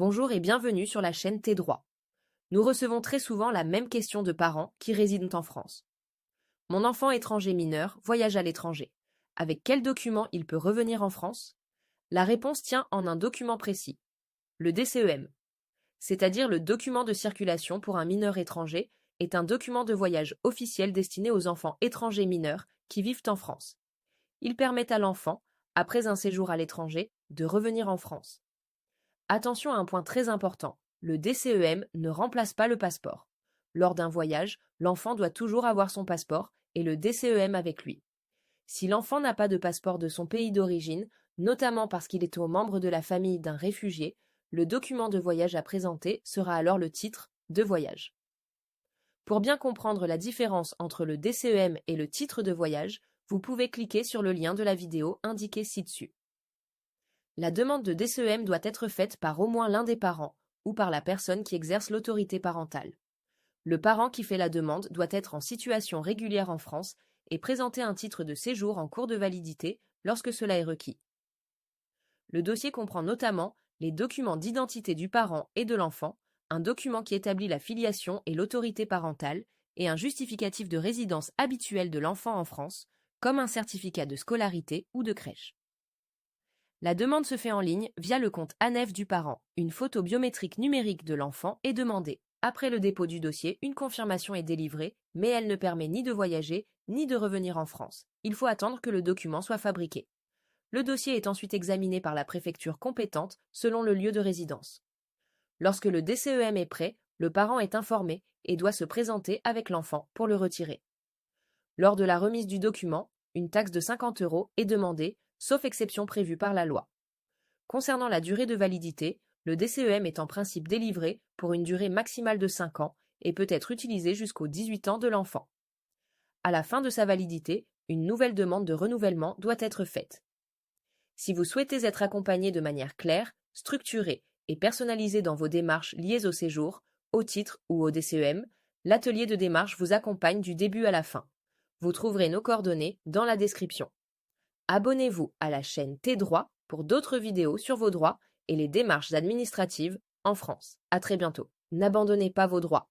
Bonjour et bienvenue sur la chaîne Tes droits. Nous recevons très souvent la même question de parents qui résident en France. Mon enfant étranger mineur voyage à l'étranger. Avec quel document il peut revenir en France? La réponse tient en un document précis, le DCEM, c'est-à-dire le document de circulation pour un mineur étranger, est un document de voyage officiel destiné aux enfants étrangers mineurs qui vivent en France. Il permet à l'enfant, après un séjour à l'étranger, de revenir en France. Attention à un point très important, le DCEM ne remplace pas le passeport. Lors d'un voyage, l'enfant doit toujours avoir son passeport et le DCEM avec lui. Si l'enfant n'a pas de passeport de son pays d'origine, notamment parce qu'il est membre de la famille d'un réfugié, le document de voyage à présenter sera alors le titre de voyage. Pour bien comprendre la différence entre le DCEM et le titre de voyage, vous pouvez cliquer sur le lien de la vidéo indiqué ci-dessus. La demande de DCEM doit être faite par au moins l'un des parents ou par la personne qui exerce l'autorité parentale. Le parent qui fait la demande doit être en situation régulière en France et présenter un titre de séjour en cours de validité lorsque cela est requis. Le dossier comprend notamment les documents d'identité du parent et de l'enfant, un document qui établit la filiation et l'autorité parentale, et un justificatif de résidence habituelle de l'enfant en France, comme un certificat de scolarité ou de crèche. La demande se fait en ligne via le compte ANEF du parent. Une photo biométrique numérique de l'enfant est demandée. Après le dépôt du dossier, une confirmation est délivrée, mais elle ne permet ni de voyager, ni de revenir en France. Il faut attendre que le document soit fabriqué. Le dossier est ensuite examiné par la préfecture compétente selon le lieu de résidence. Lorsque le DCEM est prêt, le parent est informé et doit se présenter avec l'enfant pour le retirer. Lors de la remise du document, une taxe de 50 € est demandée, sauf exception prévue par la loi. Concernant la durée de validité, le DCEM est en principe délivré pour une durée maximale de 5 ans et peut être utilisé jusqu'aux 18 ans de l'enfant. À la fin de sa validité, une nouvelle demande de renouvellement doit être faite. Si vous souhaitez être accompagné de manière claire, structurée et personnalisée dans vos démarches liées au séjour, au titre ou au DCEM, l'atelier de démarche vous accompagne du début à la fin. Vous trouverez nos coordonnées dans la description. Abonnez-vous à la chaîne Tes droits pour d'autres vidéos sur vos droits et les démarches administratives en France. À très bientôt. N'abandonnez pas vos droits.